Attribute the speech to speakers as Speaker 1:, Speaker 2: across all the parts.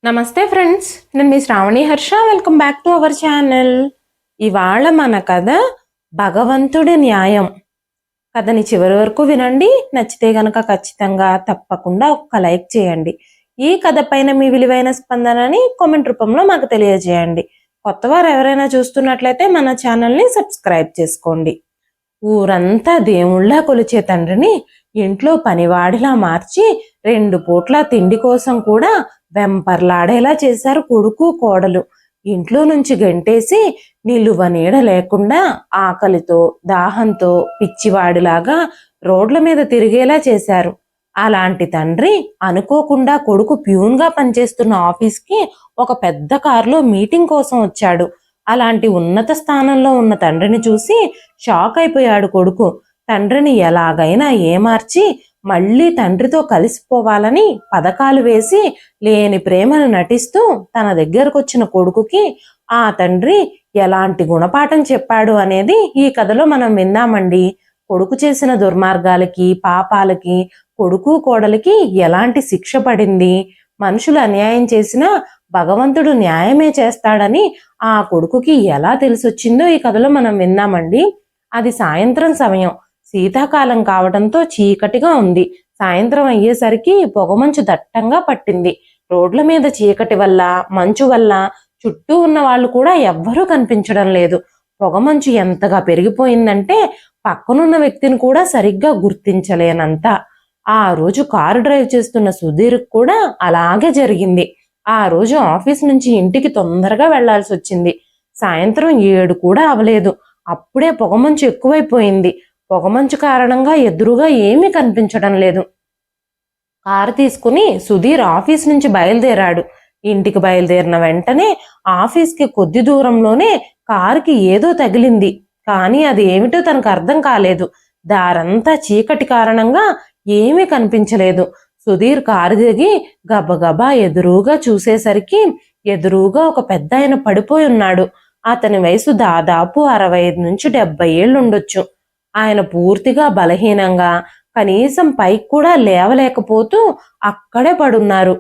Speaker 1: నమస్తే ఫ్రెండ్స్, నేను మీ Shravani Harsha. Welcome back to our channel. ఇవాళ మన కథ భగవంతుడి న్యాయం. కథని చివరి వరకు వినండి. నచ్చితే గనక ఖచ్చితంగా తప్పకుండా ఒక్క లైక్ చేయండి. ఈ కథ పైన మీ విలువైన స్పందనని కామెంట్ రూపంలో మాకు తెలియజేయండి. కొత్తవారు ఎవరైనా చూస్తున్నట్లయితే మన ఛానల్ని సబ్స్క్రైబ్ చేసుకోండి. ఊరంతా దేవుళ్ళ కొలిచే తండ్రిని ఇంట్లో పనివాడిలా మార్చి 2 పూట్ల తిండి కోసం కూడా వెంపర్లాడేలా చేశారు కొడుకు కోడలు. ఇంట్లో నుంచి గంటేసి నిలువ నీడ లేకుండా ఆకలితో దాహంతో పిచ్చివాడిలాగా రోడ్ల మీద తిరిగేలా చేశారు. అలాంటి తండ్రి అనుకోకుండా కొడుకు ప్యూన్గా పనిచేస్తున్న ఆఫీస్కి ఒక పెద్ద కారులో మీటింగ్ కోసం వచ్చాడు. అలాంటి ఉన్నత స్థానంలో ఉన్న తండ్రిని చూసి షాక్ అయిపోయాడు కొడుకు. తండ్రిని ఎలాగైనా ఏమార్చి మళ్ళీ తండ్రితో కలిసిపోవాలని పథకాలు వేసి లేని ప్రేమను నటిస్తూ తన దగ్గరకు వచ్చిన కొడుకుకి ఆ తండ్రి ఎలాంటి గుణపాఠం చెప్పాడు అనేది ఈ కథలో మనం విన్నామండి. కొడుకు చేసిన దుర్మార్గాలకి పాపాలకి కొడుకు కోడలికి ఎలాంటి శిక్ష పడింది, మనుషులు అన్యాయం చేసినా భగవంతుడు న్యాయమే చేస్తాడని ఆ కొడుకుకి ఎలా తెలిసొచ్చిందో ఈ కథలో మనం విన్నామండి. అది సాయంత్రం సమయం, శీతాకాలం కావడంతో చీకటిగా ఉంది. సాయంత్రం అయ్యేసరికి పొగమంచు దట్టంగా పట్టింది. రోడ్ల మీద చీకటి వల్ల మంచు వల్ల చుట్టూ ఉన్న వాళ్ళు కూడా ఎవ్వరూ కనిపించడం లేదు. పొగమంచు ఎంతగా పెరిగిపోయిందంటే పక్కనున్న వ్యక్తిని కూడా సరిగ్గా గుర్తించలేనంత. ఆ రోజు కారు డ్రైవ్ చేస్తున్న సుధీర్ కూడా అలాగే జరిగింది. ఆ రోజు ఆఫీస్ నుంచి ఇంటికి తొందరగా వెళ్లాల్సి వచ్చింది. సాయంత్రం 7 కూడా అవలేదు. అప్పుడే పొగమంచు ఎక్కువైపోయింది. పొగమంచు కారణంగా ఎదురుగా ఏమీ కనిపించడం లేదు. కారు తీసుకుని సుధీర్ ఆఫీస్ నుంచి బయలుదేరాడు. ఇంటికి బయలుదేరిన వెంటనే ఆఫీస్కి కొద్ది దూరంలోనే కారుకి ఏదో తగిలింది. కానీ అది ఏమిటో తనకు అర్థం కాలేదు. దారంతా చీకటి కారణంగా ఏమీ కనిపించలేదు. సుధీర్ కారు దిగి గబగబా ఎదురుగా చూసేసరికి ఎదురుగా ఒక పెద్ద ఆయన పడిపోయి ఉన్నాడు. అతని వయసు దాదాపు 65 నుంచి 70 ఏళ్ళు ఉండొచ్చు. ఆయన పూర్తిగా బలహీనంగా కనీసం పైకి కూడా లేవలేకపోతూ అక్కడే పడున్నారు.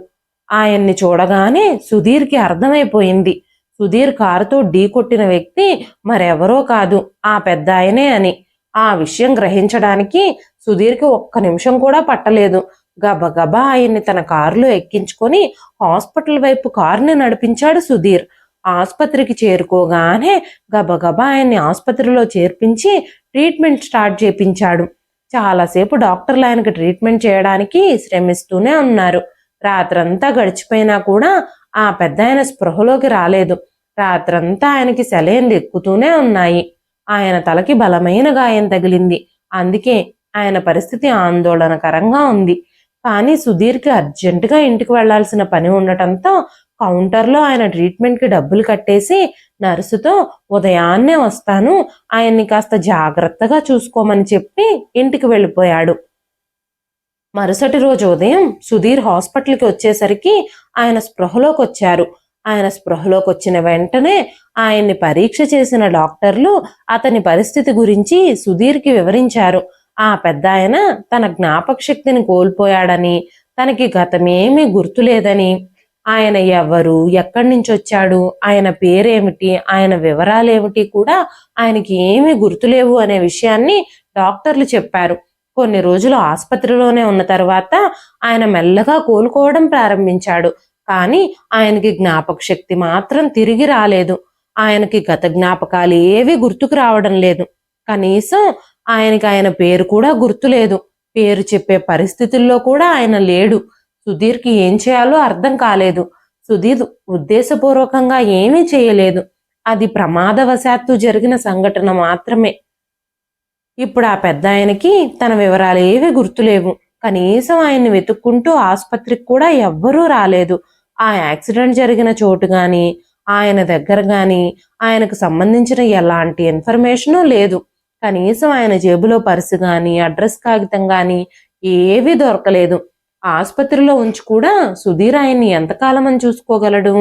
Speaker 1: ఆయన్ని చూడగానే సుధీర్కి అర్థమైపోయింది. సుధీర్ కారుతో ఢీ కొట్టిన వ్యక్తి మరెవరో కాదు, ఆ పెద్ద ఆయనే అని. ఆ విషయం గ్రహించడానికి సుధీర్కి ఒక్క నిమిషం కూడా పట్టలేదు. గబగబా ఆయన్ని తన కారులో ఎక్కించుకొని హాస్పిటల్ వైపు కారుని నడిపించాడు సుధీర్. ఆసుపత్రికి చేరుకోగానే గబగబా ఆయన్ని ఆసుపత్రిలో చేర్పించి ట్రీట్మెంట్ స్టార్ట్ చేపించాడు. చాలాసేపు డాక్టర్లు ఆయనకి ట్రీట్మెంట్ చేయడానికి శ్రమిస్తూనే ఉన్నారు. రాత్రంతా గడిచిపోయినా కూడా ఆ పెద్ద ఆయన స్పృహలోకి రాలేదు. రాత్రంతా ఆయనకి సెలైన్లు ఎక్కుతూనే ఉన్నాయి. ఆయన తలకి బలమైన గాయం తగిలింది. అందుకే ఆయన పరిస్థితి ఆందోళనకరంగా ఉంది. కానీ సుధీర్కి అర్జెంటుగా ఇంటికి వెళ్లాల్సిన పని ఉండటంతో కౌంటర్లో ఆయన ట్రీట్మెంట్కి డబ్బులు కట్టేసి నర్సుతో ఉదయాన్నే వస్తాను, ఆయన్ని కాస్త జాగ్రత్తగా చూసుకోమని చెప్పి ఇంటికి వెళ్ళిపోయాడు. మరుసటి రోజు ఉదయం సుధీర్ హాస్పిటల్కి వచ్చేసరికి ఆయన స్పృహలోకి వచ్చారు. ఆయన స్పృహలోకి వచ్చిన వెంటనే ఆయన్ని పరీక్ష చేసిన డాక్టర్లు అతని పరిస్థితి గురించి సుధీర్కి వివరించారు. ఆ పెద్ద ఆయన తన జ్ఞాపక శక్తిని కోల్పోయాడని, తనకి గతమేమీ గుర్తులేదని, ఆయన ఎవరు, ఎక్కడి నుంచి వచ్చాడు, ఆయన పేరేమిటి, ఆయన వివరాలేమిటి కూడా ఆయనకి ఏమీ గుర్తులేవు అనే విషయాన్ని డాక్టర్లు చెప్పారు. కొన్ని రోజులు ఆసుపత్రిలోనే ఉన్న తర్వాత ఆయన మెల్లగా కోలుకోవడం ప్రారంభించాడు. కానీ ఆయనకి జ్ఞాపక శక్తి మాత్రం తిరిగి రాలేదు. ఆయనకి గత జ్ఞాపకాలు ఏవి గుర్తుకు రావడం లేదు. కనీసం ఆయనకి ఆయన పేరు కూడా గుర్తులేదు. పేరు చెప్పే పరిస్థితుల్లో కూడా ఆయన లేడు. సుధీర్కి ఏం చేయాలో అర్థం కాలేదు. సుధీర్ ఉద్దేశపూర్వకంగా ఏమీ చేయలేదు. అది ప్రమాదవశాత్తు జరిగిన సంఘటన మాత్రమే. ఇప్పుడు ఆ పెద్ద ఆయనకి తన వివరాలు ఏవి గుర్తులేవు. కనీసం ఆయన్ని వెతుక్కుంటూ ఆసుపత్రికి కూడా ఎవ్వరూ రాలేదు. ఆ యాక్సిడెంట్ జరిగిన చోటు గాని, ఆయన దగ్గర గాని ఆయనకు సంబంధించిన ఎలాంటి ఇన్ఫర్మేషను లేదు. కనీసం ఆయన జేబులో పర్సు గాని, అడ్రస్ కాగితం గాని ఏవీ దొరకలేదు. ఆసుపత్రిలో ఉంచి కూడా సుధీర్ ఆయన్ని ఎంతకాలం అని చూసుకోగలడు?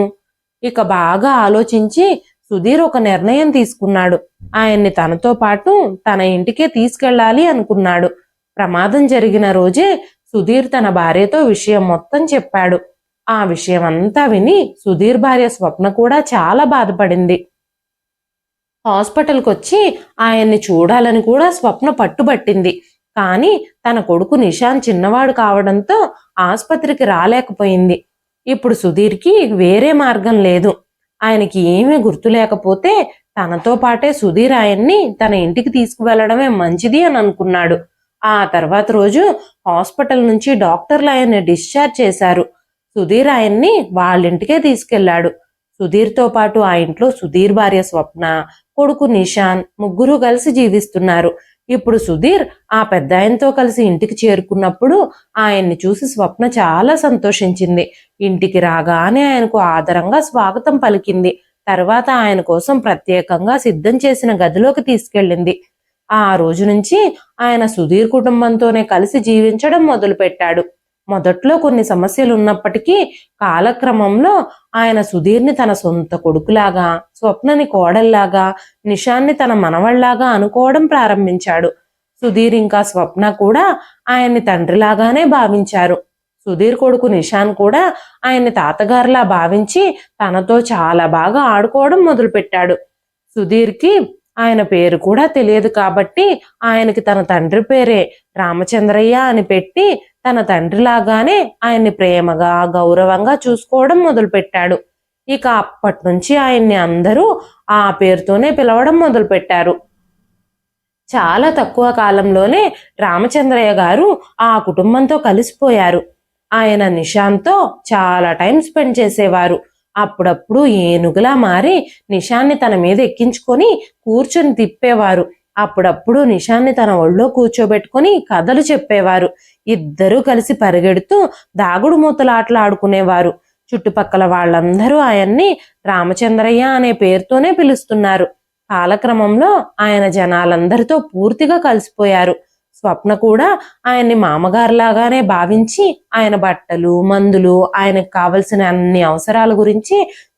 Speaker 1: ఇక బాగా ఆలోచించి సుధీర్ ఒక నిర్ణయం తీసుకున్నాడు. ఆయన్ని తనతో పాటు తన ఇంటికే తీసుకెళ్లాలి అనుకున్నాడు. ప్రమాదం జరిగిన రోజే సుధీర్ తన భార్యతో విషయం మొత్తం చెప్పాడు. ఆ విషయం అంతా విని సుధీర్ భార్య స్వప్న కూడా చాలా బాధపడింది. హాస్పిటల్కి వచ్చి ఆయన్ని చూడాలని కూడా స్వప్న పట్టుబట్టింది. కానీ తన కొడుకు నిశాంత్ చిన్నవాడు కావడంతో ఆస్పత్రికి రాలేకపోయింది. ఇప్పుడు సుధీర్కి వేరే మార్గం లేదు. ఆయనకి ఏమీ గుర్తు లేకపోతే తనతో పాటే సుధీర్ ఆయన్ని తన ఇంటికి తీసుకువెళ్లడమే మంచిది అని అనుకున్నాడు. ఆ తర్వాత రోజు హాస్పిటల్ నుంచి డాక్టర్లు ఆయన్ని డిశ్చార్జ్ చేశారు. సుధీర్ ఆయన్ని వాళ్ళింటికే తీసుకెళ్లాడు. సుధీర్తో పాటు ఆ ఇంట్లో సుధీర్ భార్య స్వప్న, కొడుకు నిశాంత్ ముగ్గురు కలిసి జీవిస్తున్నారు. ఇప్పుడు సుధీర్ ఆ పెద్ద ఆయనతో కలిసి ఇంటికి చేరుకున్నప్పుడు ఆయన్ని చూసి స్వప్న చాలా సంతోషించింది. ఇంటికి రాగానే ఆయనకు ఆదరంగా స్వాగతం పలికింది. తర్వాత ఆయన కోసం ప్రత్యేకంగా సిద్ధం చేసిన గదిలోకి తీసుకెళ్ళింది. ఆ రోజు నుంచి ఆయన సుధీర్ కుటుంబంతోనే కలిసి జీవించడం మొదలుపెట్టాడు. మొదట్లో కొన్ని సమస్యలు ఉన్నప్పటికీ కాలక్రమంలో ఆయన సుధీర్ని తన సొంత కొడుకులాగా, స్వప్నని కోడల్లాగా, నిశాన్ని తన మనవళ్లాగా అనుకోవడం ప్రారంభించాడు. సుధీర్ ఇంకా స్వప్న కూడా ఆయన్ని తండ్రిలాగానే భావించారు. సుధీర్ కొడుకు నిశాన్ కూడా ఆయన్ని తాతగారిలా భావించి తనతో చాలా బాగా ఆడుకోవడం మొదలుపెట్టాడు. సుధీర్కి ఆయన పేరు కూడా తెలియదు కాబట్టి ఆయనకి తన తండ్రి పేరే రామచంద్రయ్య అని పెట్టి తన తండ్రిలాగానే ఆయన్ని ప్రేమగా గౌరవంగా చూసుకోవడం మొదలుపెట్టాడు. ఇక అప్పటి నుంచి ఆయన్ని అందరూ ఆ పేరుతోనే పిలవడం మొదలుపెట్టారు. చాలా తక్కువ కాలంలోనే రామచంద్రయ్య గారు ఆ కుటుంబంతో కలిసిపోయారు. ఆయన నిశాంత్తో చాలా టైం స్పెండ్ చేసేవారు. అప్పుడప్పుడు ఏనుగులా మారి నిశాన్ని తన మీద ఎక్కించుకొని కూర్చొని తిప్పేవారు. అప్పుడప్పుడు నిశాన్ని తన ఒళ్ళో కూర్చోబెట్టుకొని కథలు చెప్పేవారు. ఇద్దరూ కలిసి పరిగెడుతూ దాగుడు మూతలాటలు ఆడుకునేవారు. చుట్టుపక్కల వాళ్ళందరూ ఆయన్ని రామచంద్రయ్య అనే పేరుతోనే పిలుస్తున్నారు. కాలక్రమంలో ఆయన జనాలందరితో పూర్తిగా కలిసిపోయారు. స్వప్న కూడా ఆయన్ని మామగారులాగానే భావించి ఆయన బట్టలు, మందులు, ఆయనకు కావలసిన అన్ని అవసరాల గురించి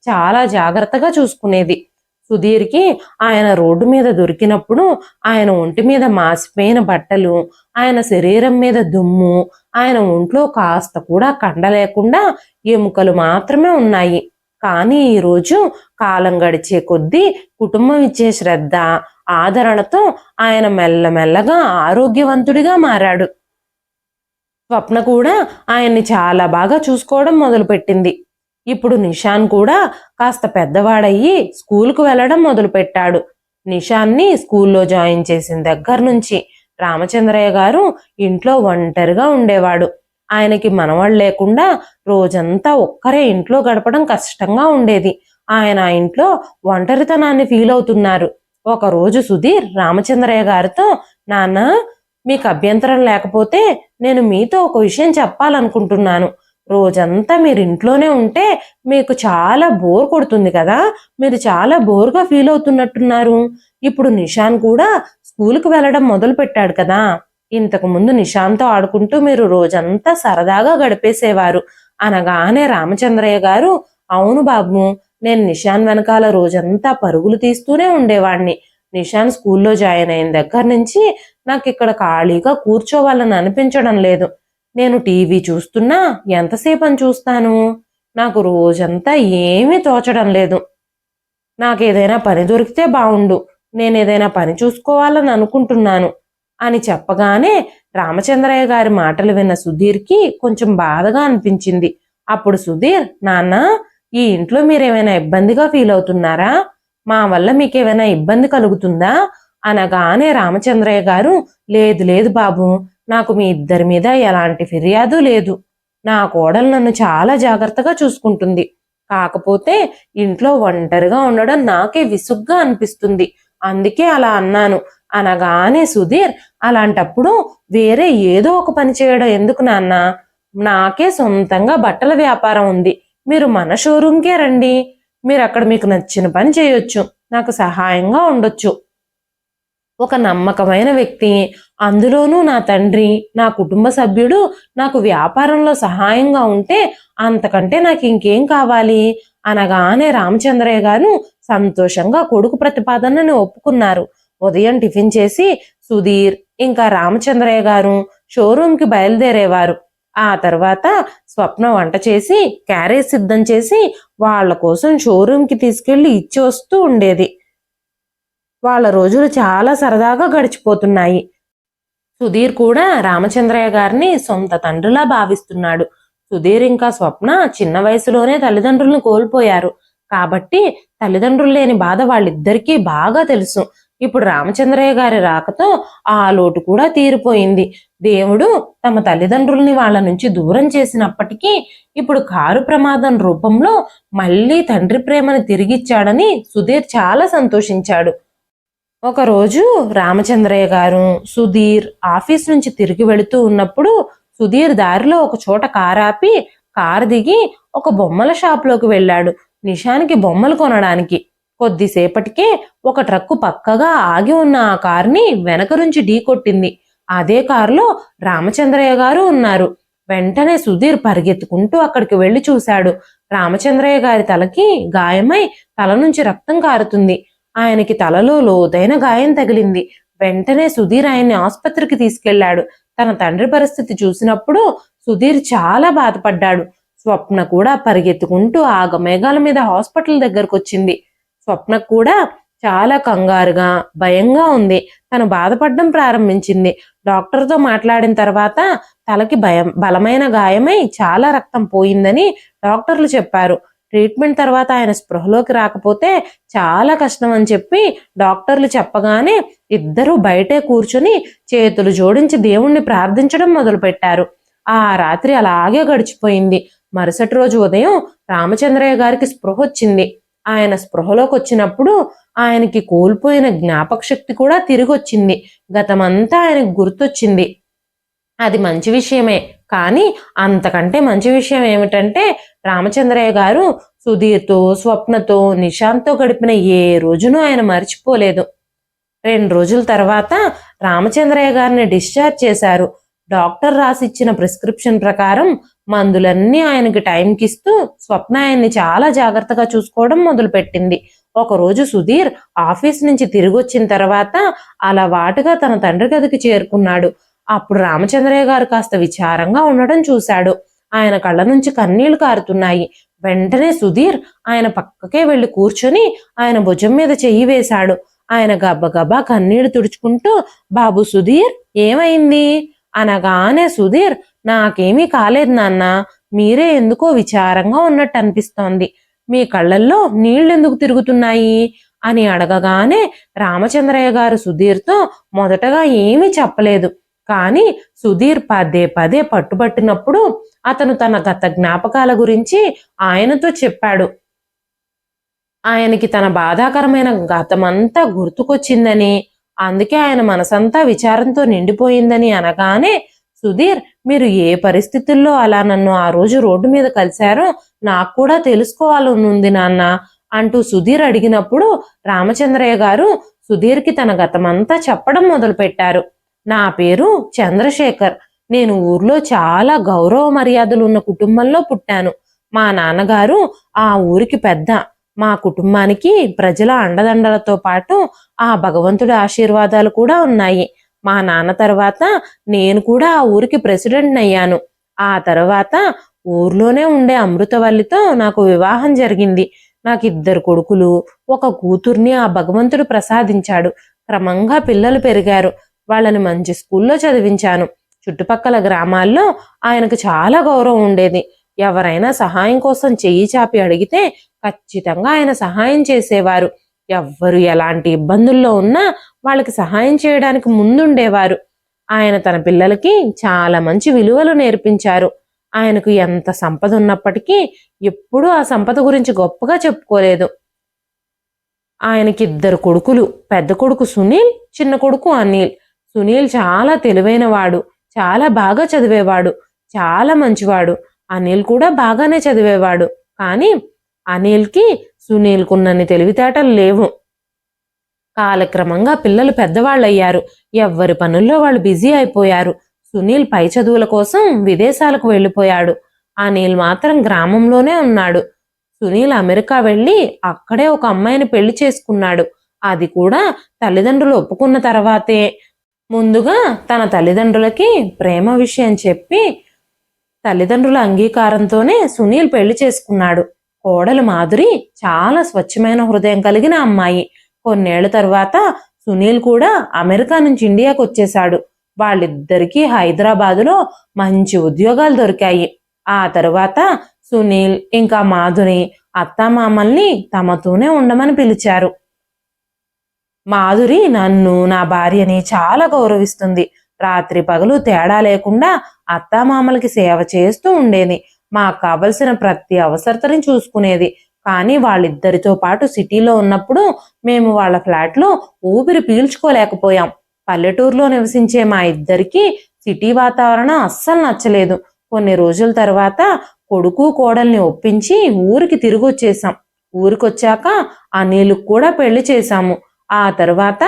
Speaker 1: చాలా జాగ్రత్తగా చూసుకునేది. సుధీర్కి ఆయన రోడ్డు మీద దొరికినప్పుడు ఆయన ఒంటి మీద మాసిపోయిన బట్టలు, ఆయన శరీరం మీద దుమ్ము, ఆయన ఒంట్లో కాస్త కూడా కండ లేకుండా ఎముకలు మాత్రమే ఉన్నాయి. కానీ ఈరోజు కాలం గడిచే కొద్దీ కుటుంబం ఇచ్చే శ్రద్ధ, ఆదరణతో ఆయన మెల్లమెల్లగా ఆరోగ్యవంతుడిగా మారాడు. స్వప్న కూడా ఆయన్ని చాలా బాగా చూసుకోవడం మొదలుపెట్టింది. ఇప్పుడు నిశాన్ కూడా కాస్త పెద్దవాడయ్యి స్కూల్కు వెళ్ళడం మొదలుపెట్టాడు. నిశాన్ని స్కూల్లో జాయిన్ చేసిన దగ్గర నుంచి రామచంద్రయ్య గారు ఇంట్లో ఒంటరిగా ఉండేవాడు. ఆయనకి మనవాళ్ళు లేకుండా రోజంతా ఒక్కరే ఇంట్లో గడపడం కష్టంగా ఉండేది. ఆయన ఆ ఇంట్లో ఒంటరితనాన్ని ఫీల్ అవుతున్నారు. ఒకరోజు సుధీర్ రామచంద్రయ్య గారితో, నాన్న, మీకు అభ్యంతరం లేకపోతే నేను మీతో ఒక విషయం చెప్పాలనుకుంటున్నాను. రోజంతా మీరు ఇంట్లోనే ఉంటే మీకు చాలా బోర్ కొడుతుంది కదా, మీరు చాలా బోర్గా ఫీల్ అవుతున్నట్టున్నారు. ఇప్పుడు నిశాన్ కూడా స్కూల్కి వెళ్ళడం మొదలు పెట్టాడు కదా, ఇంతకు ముందు నిశాంత్తో ఆడుకుంటూ మీరు రోజంతా సరదాగా గడిపేసేవారు అనగానే రామచంద్రయ్య గారు, అవును బాబు, నేను నిశాన్ వెనకాల రోజంతా పరుగులు తీస్తూనే ఉండేవాడిని. నిశాన్ స్కూల్లో జాయిన్ అయిన దగ్గర నుంచి నాకు ఇక్కడ ఖాళీగా కూర్చోవాలని అనిపించడం లేదు. నేను టీవీ చూస్తున్నా ఎంతసేపు అని చూస్తాను, నాకు రోజంతా ఏమీ తోచడం లేదు. నాకేదైనా పని దొరికితే బావుండు, నేనేదైనా పని చూసుకోవాలని అనుకుంటున్నాను అని చెప్పగానే రామచంద్రయ్య గారి మాటలు విన్న సుధీర్కి కొంచెం బాధగా అనిపించింది. అప్పుడు సుధీర్, నాన్న, ఈ ఇంట్లో మీరేమైనా ఇబ్బందిగా ఫీల్ అవుతున్నారా, మా వల్ల మీకేమైనా ఇబ్బంది కలుగుతుందా అనగానే రామచంద్రయ్య గారు, లేదు లేదు బాబు, నాకు మీ ఇద్దరి మీద ఎలాంటి ఫిర్యాదు లేదు. నా కోడలు నన్ను చాలా జాగ్రత్తగా చూసుకుంటుంది. కాకపోతే ఇంట్లో ఒంటరిగా ఉండడం నాకే విసుగ్గా అనిపిస్తుంది, అందుకే అలా అన్నాను అనగానే సుధీర్, అలాంటప్పుడు వేరే ఏదో ఒక పని చేయడం ఎందుకు నాన్న, నాకే సొంతంగా బట్టల వ్యాపారం ఉంది, మీరు మన షోరూంకే రండి, మీరు అక్కడ మీకు నచ్చిన పని చేయొచ్చు, నాకు సహాయంగా ఉండొచ్చు. ఒక నమ్మకమైన వ్యక్తి, అందులోనూ నా తండ్రి, నా కుటుంబ సభ్యుడు నాకు వ్యాపారంలో సహాయంగా ఉంటే అంతకంటే నాకు ఇంకేం కావాలి అనగానే రామచంద్రయ్య గారు సంతోషంగా కొడుకు ప్రతిపాదనని ఒప్పుకున్నారు. ఉదయం టిఫిన్ చేసి సుధీర్ ఇంకా రామచంద్రయ్య గారు షోరూంకి బయలుదేరేవారు. ఆ తర్వాత స్వప్న వంట చేసి క్యారేజ్ సిద్ధం చేసి వాళ్ళ కోసం షోరూంకి తీసుకెళ్లి ఇచ్చి వస్తూ ఉండేది. వాళ్ళ రోజులు చాలా సరదాగా గడిచిపోతున్నాయి. సుధీర్ కూడా రామచంద్రయ్య గారిని సొంత తండ్రిలా భావిస్తున్నాడు. సుధీర్ ఇంకా స్వప్న చిన్న వయసులోనే తల్లిదండ్రులను కోల్పోయారు కాబట్టి తల్లిదండ్రులు లేని బాధ వాళ్ళిద్దరికీ బాగా తెలుసు. ఇప్పుడు రామచంద్రయ్య గారి రాకతో ఆ లోటు కూడా తీరిపోయింది. దేవుడు తమ తల్లిదండ్రుల్ని వాళ్ళ నుంచి దూరం చేసినప్పటికీ ఇప్పుడు కారు ప్రమాదం రూపంలో మళ్ళీ తండ్రి ప్రేమను తిరిగిచ్చాడని సుధీర్ చాలా సంతోషించాడు. ఒకరోజు రామచంద్రయ్య గారు సుధీర్ ఆఫీస్ నుంచి తిరిగి వెళుతూ ఉన్నప్పుడు సుధీర్ దారిలో ఒక చోట కారాపి కారు దిగి ఒక బొమ్మల షాప్లోకి వెళ్ళాడు. నిషానికి బొమ్మలు కొనడానికి. కొద్దిసేపటికే ఒక ట్రక్కు పక్కగా ఆగి ఉన్న ఆ కారుని వెనక నుంచి ఢీకొట్టింది. అదే కారులో రామచంద్రయ్య గారు ఉన్నారు. వెంటనే సుధీర్ పరిగెత్తుకుంటూ అక్కడికి వెళ్లి చూశాడు. రామచంద్రయ్య గారి తలకి గాయమై తల నుంచి రక్తం కారుతుంది. ఆయనకి తలలో లోతైన గాయం తగిలింది. వెంటనే సుధీర్ ఆయన్ని ఆసుపత్రికి తీసుకెళ్లాడు. తన తండ్రి పరిస్థితి చూసినప్పుడు సుధీర్ చాలా బాధపడ్డాడు. స్వప్న కూడా పరిగెత్తుకుంటూ ఆగమేఘాల మీద హాస్పిటల్ దగ్గరకు వచ్చింది. స్వప్న కూడా చాలా కంగారుగా భయంగా ఉంది. తను బాధపడడం ప్రారంభించింది. డాక్టర్తో మాట్లాడిన తర్వాత తలకి బలమైన గాయమై చాలా రక్తం పోయిందని డాక్టర్లు చెప్పారు. ట్రీట్మెంట్ తర్వాత ఆయన స్పృహలోకి రాకపోతే చాలా కష్టం అని చెప్పి డాక్టర్లు చెప్పగానే ఇద్దరూ బయటే కూర్చొని చేతులు జోడించి దేవుణ్ణి ప్రార్థించడం మొదలుపెట్టారు. ఆ రాత్రి అలాగే గడిచిపోయింది. మరుసటి రోజు ఉదయం రామచంద్రయ్య గారికి స్పృహ వచ్చింది. ఆయన స్పృహలోకి వచ్చినప్పుడు ఆయనకి కోల్పోయిన జ్ఞాపక శక్తి కూడా తిరిగి వచ్చింది. గతమంతా ఆయనకు గుర్తొచ్చింది. అది మంచి విషయమే. కానీ అంతకంటే మంచి విషయం ఏమిటంటే రామచంద్రయ్య గారు సుధీర్తో స్వప్నతో నిశాంత్తో గడిపిన ఏ రోజునూ ఆయన మర్చిపోలేదు. 2 రోజుల తర్వాత రామచంద్రయ్య గారిని డిశ్చార్జ్ చేశారు. డాక్టర్ రాసిచ్చిన ప్రిస్క్రిప్షన్ ప్రకారం మందులన్నీ ఆయనకి టైంకి ఇస్తూ స్వప్న ఆయన్ని చాలా జాగ్రత్తగా చూసుకోవడం మొదలుపెట్టింది. ఒకరోజు సుధీర్ ఆఫీస్ నుంచి తిరిగి వచ్చిన తర్వాత అలవాటుగా తన తండ్రి గదికి చేరుకున్నాడు. అప్పుడు రామచంద్రయ్య గారు కాస్త విచారంగా ఉండడం చూశాడు. ఆయన కళ్ళ నుంచి కన్నీళ్లు కారుతున్నాయి. వెంటనే సుధీర్ ఆయన పక్కకే వెళ్లి కూర్చొని ఆయన భుజం మీద చెయ్యి వేశాడు. ఆయన గబ్బగబ్బా కన్నీళ్లు తుడుచుకుంటూ, బాబు సుధీర్ ఏమైంది అనగానే సుధీర్, నాకేమీ కాలేదు నాన్న, మీరే ఎందుకో విచారంగా ఉన్నట్టు అనిపిస్తోంది, మీ కళ్ళల్లో నీళ్ళెందుకు తిరుగుతున్నాయి అని అడగగానే రామచంద్రయ్య గారు సుధీర్తో మొదటగా ఏమీ చెప్పలేదు. కానీ సుధీర్ పదే పదే పట్టుబట్టినప్పుడు అతను తన గత జ్ఞాపకాల గురించి ఆయనతో చెప్పాడు. ఆయనకి తన బాధాకరమైన గతమంతా గుర్తుకొచ్చిందని, అందుకే ఆయన మనసంతా విచారంతో నిండిపోయిందని అనగానే సుధీర్, మీరు ఏ పరిస్థితుల్లో అలా నన్ను ఆ రోజు రోడ్డు మీద కలిశారో నాకు కూడా తెలుసుకోవాలనుంది నాన్న అంటూ సుధీర్ అడిగినప్పుడు రామచంద్రయ్య గారు సుధీర్కి తన గతమంతా చెప్పడం మొదలుపెట్టారు. నా పేరు చంద్రశేఖర్. నేను ఊర్లో చాలా గౌరవ మర్యాదలు ఉన్న కుటుంబంలో పుట్టాను. మా నాన్నగారు ఆ ఊరికి పెద్ద. మా కుటుంబానికి ప్రజల అండదండలతో పాటు ఆ భగవంతుడి ఆశీర్వాదాలు కూడా ఉన్నాయి. మా నాన్న తర్వాత నేను కూడా ఆ ఊరికి ప్రెసిడెంట్ అయ్యాను. ఆ తర్వాత ఊర్లోనే ఉండే అమృతవల్లితో నాకు వివాహం జరిగింది. నాకు 2 కొడుకులు, 1 కూతుర్ని ఆ భగవంతుడు ప్రసాదించాడు. క్రమంగా పిల్లలు పెరిగారు. వాళ్ళని మంచి స్కూల్లో చదివించాను. చుట్టుపక్కల గ్రామాల్లో ఆయనకు చాలా గౌరవం ఉండేది. ఎవరైనా సహాయం కోసం చెయ్యి చాపి అడిగితే ఖచ్చితంగా ఆయన సహాయం చేసేవారు. ఎవ్వరు ఎలాంటి ఇబ్బందుల్లో ఉన్నా వాళ్ళకి సహాయం చేయడానికి ముందుండేవారు. ఆయన తన పిల్లలకి చాలా మంచి విలువలు నేర్పించారు. ఆయనకు ఎంత సంపద ఉన్నప్పటికీ ఎప్పుడూ ఆ సంపద గురించి గొప్పగా చెప్పుకోలేదు. ఆయనకి 2 కొడుకులు. పెద్ద కొడుకు సునీల్, చిన్న కొడుకు అనిల్. సునీల్ చాలా తెలివైనవాడు, చాలా బాగా చదివేవాడు, చాలా మంచివాడు. అనిల్ కూడా బాగానే చదివేవాడు. కానీ అనిల్కి సునీల్కున్నన్ని తెలివితేటలు లేవు. కాలక్రమంగా పిల్లలు పెద్దవాళ్ళయ్యారు. ఎవ్వరి పనుల్లో వాళ్ళు బిజీ అయిపోయారు. సునీల్ పై చదువుల కోసం విదేశాలకు వెళ్ళిపోయాడు. అనిల్ మాత్రం గ్రామంలోనే ఉన్నాడు. సునీల్ అమెరికా వెళ్ళి అక్కడే ఒక అమ్మాయిని పెళ్లి చేసుకున్నాడు. అది కూడా తల్లిదండ్రులు ఒప్పుకున్న తర్వాతే. ముందుగా తన తల్లిదండ్రులకి ప్రేమ విషయం చెప్పి తల్లిదండ్రుల అంగీకారంతోనే సునీల్ పెళ్లి చేసుకున్నాడు. కోడలు మాధురి చాలా స్వచ్ఛమైన హృదయం కలిగిన అమ్మాయి. కొన్నేళ్ల తరువాత సునీల్ కూడా అమెరికా నుంచి ఇండియాకు వచ్చేశాడు. వాళ్ళిద్దరికీ హైదరాబాదులో మంచి ఉద్యోగాలు దొరికాయి. ఆ తరువాత సునీల్ ఇంకా మాధురి అత్తామామల్ని తమతోనే ఉండమని పిలిచారు. మాధురి నన్ను, నా భార్యని చాలా గౌరవిస్తుంది. రాత్రి పగలు తేడా లేకుండా అత్తామామలకి సేవ చేస్తూ ఉండేది. మాకు కావలసిన ప్రతి అవసరతని చూసుకునేది. కానీ వాళ్ళిద్దరితో పాటు సిటీలో ఉన్నప్పుడు మేము వాళ్ళ ఫ్లాట్లో ఊపిరి పీల్చుకోలేకపోయాం. పల్లెటూరులో నివసించే మా ఇద్దరికి సిటీ వాతావరణం అస్సలు నచ్చలేదు. కొన్ని రోజుల తర్వాత కొడుకు కోడల్ని ఒప్పించి ఊరికి తిరిగి వచ్చేసాం. ఊరికొచ్చాక అనిల్కి కూడా పెళ్లి చేశాము. ఆ తర్వాత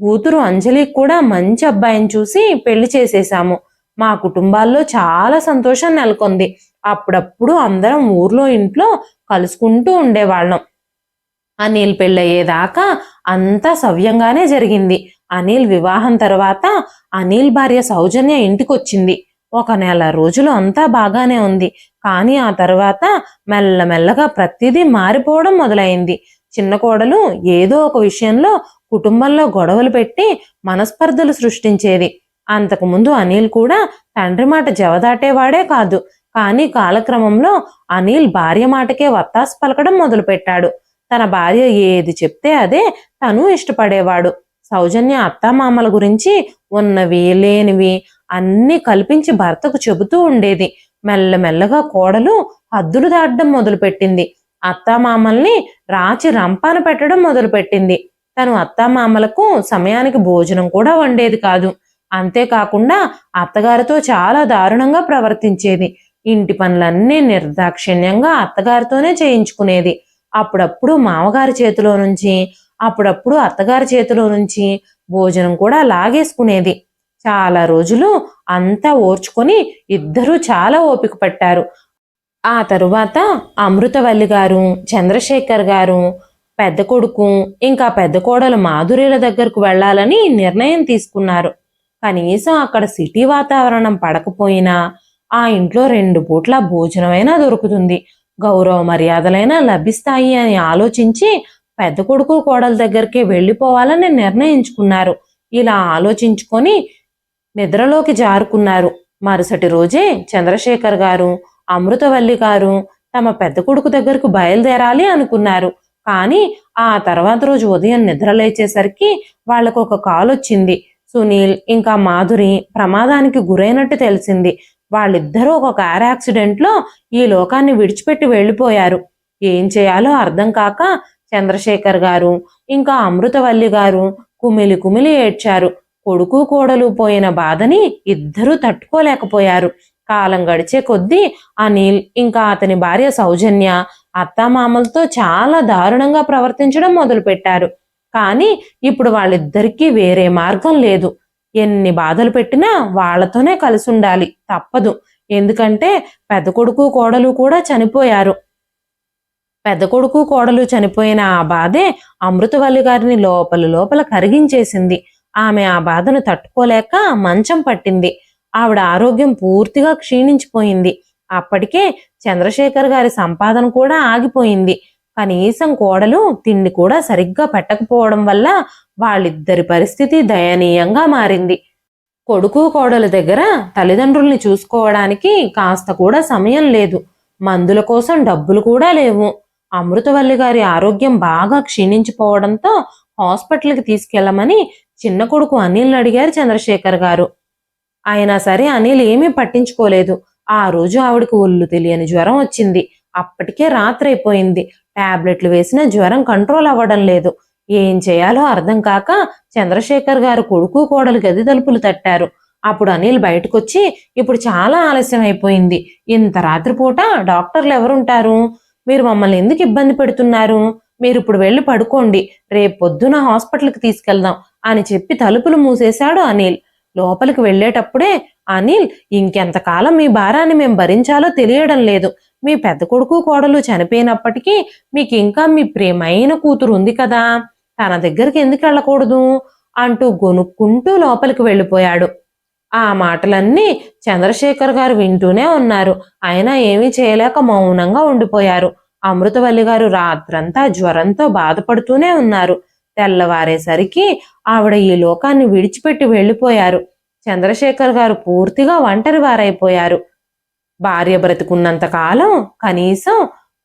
Speaker 1: కూతురు అంజలికి కూడా మంచి అబ్బాయిని చూసి పెళ్లి చేసేసాము. మా కుటుంబాల్లో చాలా సంతోషం నెలకొంది. అప్పుడప్పుడు అందరం ఊర్లో ఇంట్లో కలుసుకుంటూ ఉండేవాళ్ళం. అనిల్ పెళ్ళయ్యేదాకా అంతా సవ్యంగానే జరిగింది. అనిల్ వివాహం తర్వాత అనిల్ భార్య సౌజన్య ఇంటికొచ్చింది. 1 నెల రోజులు అంతా బాగానే ఉంది. కానీ ఆ తర్వాత మెల్లమెల్లగా ప్రతిదీ మారిపోవడం మొదలైంది. చిన్న కోడలు ఏదో ఒక విషయంలో కుటుంబంలో గొడవలు పెట్టి మనస్పర్ధలు సృష్టించేది. అంతకుముందు అనిల్ కూడా తండ్రి మాట జవదాటేవాడే కాదు. కానీ కాలక్రమంలో అనిల్ భార్య మాటకే వత్తాసు పలకడం మొదలుపెట్టాడు. తన భార్య ఏది చెప్తే అదే తను ఇష్టపడేవాడు. సౌజన్య అత్తామామల గురించి ఉన్నవి లేనివి అన్నీ కల్పించి భర్తకు చెబుతూ ఉండేది. మెల్లమెల్లగా కోడలు హద్దులు దాటడం మొదలుపెట్టింది. అత్తామామల్ని రాచి రంపాన పెట్టడం మొదలుపెట్టింది. తను అత్తామామలకు సమయానికి భోజనం కూడా వండేది కాదు. అంతేకాకుండా అత్తగారితో చాలా దారుణంగా ప్రవర్తించేది. ఇంటి పనులన్నీ నిర్దాక్షిణ్యంగా అత్తగారితోనే చేయించుకునేది. అప్పుడప్పుడు మామగారి చేతిలో నుంచి, అప్పుడప్పుడు అత్తగారి చేతిలో నుంచి భోజనం కూడా లాగేసుకునేది. చాలా రోజులు అంతా ఓర్చుకొని ఇద్దరూ చాలా ఓపిక పట్టారు. ఆ తరువాత అమృతవల్లి గారు, చంద్రశేఖర్ గారు, పెద్ద కొడుకు ఇంకా పెద్ద కోడలు మాధుర్యుల దగ్గరకు వెళ్లాలని నిర్ణయం తీసుకున్నారు. కనీసం అక్కడ సిటీ వాతావరణం పడకపోయినా ఆ ఇంట్లో 2 పూట్ల భోజనమైనా దొరుకుతుంది, గౌరవ మర్యాదలైనా లభిస్తాయి అని ఆలోచించి పెద్ద కొడుకు కోడల దగ్గరికి వెళ్ళిపోవాలని నిర్ణయించుకున్నారు. ఇలా ఆలోచించుకొని నిద్రలోకి జారుకున్నారు. మరుసటి రోజే చంద్రశేఖర్ గారు, అమృతవల్లి గారు తమ పెద్ద కొడుకు దగ్గరకు బయలుదేరాలి అనుకున్నారు. కానీ ఆ తర్వాత రోజు ఉదయం నిద్రలేచేసరికి వాళ్లకు ఒక కాల్ వచ్చింది. సునీల్ ఇంకా మాధురి ప్రమాదానికి గురైనట్టు తెలిసింది. వాళ్ళిద్దరూ ఒక కార్ యాక్సిడెంట్లో ఈ లోకాన్ని విడిచిపెట్టి వెళ్ళిపోయారు. ఏం చేయాలో అర్థం కాక చంద్రశేఖర్ గారు ఇంకా అమృతవల్లి గారు కుమిలి కుమిలి ఏడ్చారు. కొడుకు కోడలు పోయిన బాధని ఇద్దరూ తట్టుకోలేకపోయారు. కాలం గడిచే కొద్దీ అనిల్ ఇంకా అతని భార్య సౌజన్య అత్తామామలతో చాలా దారుణంగా ప్రవర్తించడం మొదలుపెట్టారు. కానీ ఇప్పుడు వాళ్ళిద్దరికీ వేరే మార్గం లేదు. ఎన్ని బాధలు పెట్టినా వాళ్లతోనే కలిసి ఉండాలి, తప్పదు. ఎందుకంటే పెద్ద కొడుకు కోడలు కూడా చనిపోయారు. పెద్ద కొడుకు కోడలు చనిపోయిన ఆ బాధే అమృతవల్లి గారిని లోపల కరిగించేసింది. ఆమె ఆ బాధను తట్టుకోలేక మంచం పట్టింది. ఆవిడ ఆరోగ్యం పూర్తిగా క్షీణించిపోయింది. అప్పటికే చంద్రశేఖర్ గారి సంపాదన కూడా ఆగిపోయింది. కనీసం కోడలు తిండి కూడా సరిగ్గా పెట్టకపోవడం వల్ల వాళ్ళిద్దరి పరిస్థితి దయనీయంగా మారింది. కొడుకు కోడల దగ్గర తల్లిదండ్రుల్ని చూసుకోవడానికి కాస్త కూడా సమయం లేదు. మందుల కోసం డబ్బులు కూడా లేవు. అమృతవల్లి గారి ఆరోగ్యం బాగా క్షీణించిపోవడంతో హాస్పిటల్కి తీసుకెళ్లమని చిన్న కొడుకు అనిల్ అడిగారు చంద్రశేఖర్ గారు. అయినా సరే అనిల్ ఏమీ పట్టించుకోలేదు. ఆ రోజు ఆవిడకు ఒళ్ళు తెలియని జ్వరం వచ్చింది. అప్పటికే రాత్రి అయిపోయింది. టాబ్లెట్లు వేసిన జ్వరం కంట్రోల్ అవ్వడం లేదు. ఏం చేయాలో అర్థం కాక చంద్రశేఖర్ గారు కొడుకు కోడలు గది తలుపులు తట్టారు. అప్పుడు అనిల్ బయటకొచ్చి, ఇప్పుడు చాలా ఆలస్యం అయిపోయింది, ఇంత రాత్రిపూట డాక్టర్లు ఎవరుంటారు, మీరు మమ్మల్ని ఎందుకు ఇబ్బంది పెడుతున్నారు, మీరు ఇప్పుడు వెళ్ళి పడుకోండి, రేపు పొద్దున హాస్పిటల్కి తీసుకెళ్దాం అని చెప్పి తలుపులు మూసేశాడు అనిల్. లోపలికి వెళ్లేటప్పుడే అనిల్, ఇంకెంతకాలం మీ భారాన్ని మేం భరించాలో తెలియడం లేదు. మీ పెద్ద కొడుకు కోడలు చనిపోయినప్పటికీ మీకు ఇంకా మీ ప్రియమైన కూతురు ఉంది కదా, తన దగ్గరికి ఎందుకు వెళ్ళకూడదు అంటూ గొనుక్కుంటూ లోపలికి వెళ్ళిపోయాడు. ఆ మాటలన్నీ చంద్రశేఖర్ గారు వింటూనే ఉన్నారు. అయినా ఏమీ చేయలేక మౌనంగా ఉండిపోయారు. అమృతవల్లి గారు రాత్రంతా జ్వరంతో బాధపడుతూనే ఉన్నారు. తెల్లవారేసరికి ఆవిడ ఈ లోకాన్ని విడిచిపెట్టి వెళ్ళిపోయారు. చంద్రశేఖర్ గారు పూర్తిగా ఒంటరి వారైపోయారు. భార్య బ్రతికున్నంత కాలం కనీసం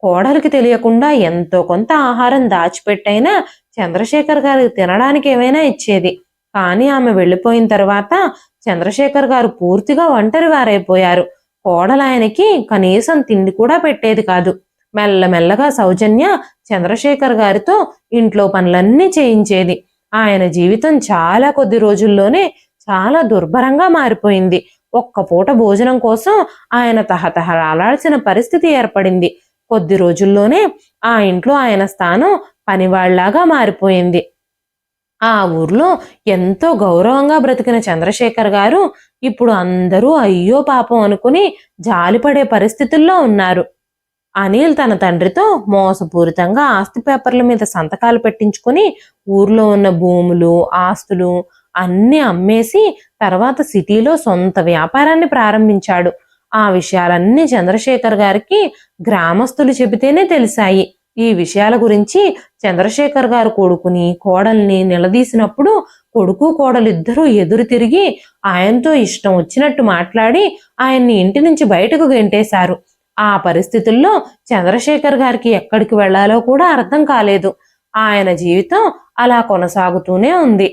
Speaker 1: కోడలికి తెలియకుండా ఎంతో కొంత ఆహారం దాచిపెట్టైనా చంద్రశేఖర్ గారికి తినడానికి ఏమైనా ఇచ్చేది. కానీ ఆమె వెళ్ళిపోయిన తర్వాత చంద్రశేఖర్ గారు పూర్తిగా ఒంటరి వారైపోయారు. కోడలు ఆయనకి కనీసం తిండి కూడా పెట్టేది కాదు. మెల్లమెల్లగా సౌజన్య చంద్రశేఖర్ గారితో ఇంట్లో పనులన్నీ చేయించేది. ఆయన జీవితం చాలా కొద్ది రోజుల్లోనే చాలా దుర్భరంగా మారిపోయింది. ఒక్క పూట భోజనం కోసం ఆయన తహతహలాడాల్సిన పరిస్థితి ఏర్పడింది. కొద్ది రోజుల్లోనే ఆ ఇంట్లో ఆయన స్థానం పనివాళ్లాగా మారిపోయింది. ఆ ఊర్లో ఎంతో గౌరవంగా బ్రతికిన చంద్రశేఖర్ గారు ఇప్పుడు అందరూ అయ్యో పాపం అనుకుని జాలిపడే పరిస్థితుల్లో ఉన్నారు. అనిల్ తన తండ్రితో మోసపూరితంగా ఆస్తి పేపర్ల మీద సంతకాలు పెట్టించుకుని ఊర్లో ఉన్న భూములు, ఆస్తులు అన్నీ అమ్మేసి తర్వాత సిటీలో సొంత వ్యాపారాన్ని ప్రారంభించాడు. ఆ విషయాలన్నీ చంద్రశేఖర్ గారికి గ్రామస్తులు చెబితేనే తెలిసాయి. ఈ విషయాల గురించి చంద్రశేఖర్ గారు కొడుకుని కోడల్ని నిలదీసినప్పుడు కొడుకు కోడలిద్దరూ ఎదురు తిరిగి ఆయనతో ఇష్టం వచ్చినట్టు మాట్లాడి ఆయన్ని ఇంటి నుంచి బయటకు గెంటేశారు. ఆ పరిస్థితుల్లో చంద్రశేఖర్ గారికి ఎక్కడికి వెళ్లాలో కూడా అర్థం కాలేదు. ఆయన జీవితం అలా కొనసాగుతూనే ఉంది.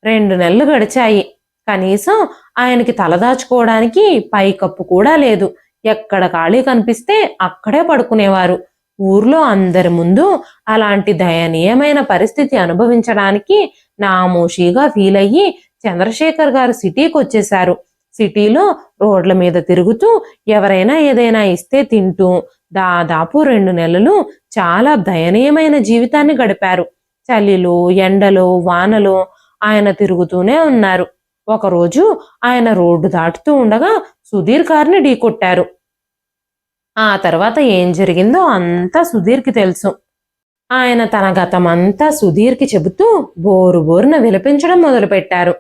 Speaker 1: 2 నెలలు గడిచాయి. కనీసం ఆయనకి తలదాచుకోవడానికి పైకప్పు కూడా లేదు. ఎక్కడ ఖాళీ కనిపిస్తే అక్కడే పడుకునేవారు. ఊర్లో అందరి ముందు అలాంటి దయనీయమైన పరిస్థితి అనుభవించడానికి నామోషీగా ఫీల్ అయ్యి చంద్రశేఖర్ గారు సిటీకి వచ్చేశారు. సిటీలో రోడ్ల మీద తిరుగుతూ ఎవరైనా ఏదైనా ఇస్తే తింటూ దాదాపు 2 నెలలు చాలా దయనీయమైన జీవితాన్ని గడిపారు. చలిలో, ఎండలో, వానలో ఆయన తిరుగుతూనే ఉన్నారు. ఒకరోజు ఆయన రోడ్డు దాటుతూ ఉండగా సుధీర్ కార్ని ఢీకొట్టారు. ఆ తర్వాత ఏం జరిగిందో అంతా సుధీర్కి తెలుసు. ఆయన తన గతమంతా సుధీర్కి చెబుతూ బోరు బోరున విలపించడం మొదలుపెట్టారు.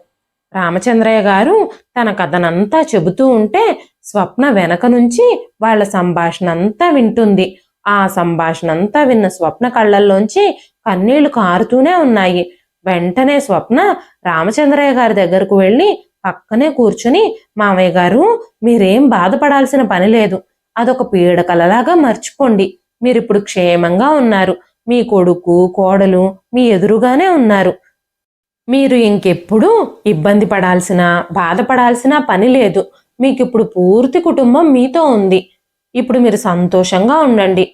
Speaker 1: రామచంద్రయ్య గారు తన కథనంతా చెబుతూ ఉంటే స్వప్న వెనక నుంచి వాళ్ళ సంభాషణ అంతా వింటుంది. ఆ సంభాషణ అంతా విన్న స్వప్న కళ్ళల్లోంచి కన్నీళ్లు కారుతూనే ఉన్నాయి. వెంటనే స్వప్న రామచంద్రయ్య గారి దగ్గరకు వెళ్ళి పక్కనే కూర్చుని, మామయ్య గారు, మీరేం బాధపడాల్సిన పని లేదు. అదొక పీడకలలాగా మర్చిపోండి. మీరిప్పుడు క్షేమంగా ఉన్నారు. మీ కొడుకు కోడలు మీ ఎదురుగానే ఉన్నారు. మీరు ఇంకెప్పుడు ఇబ్బంది పడాల్సిన బాధపడాల్సిన పని లేదు. మీకిప్పుడు పూర్తి కుటుంబం మీతో ఉంది. ఇప్పుడు మీరు సంతోషంగా ఉండండి.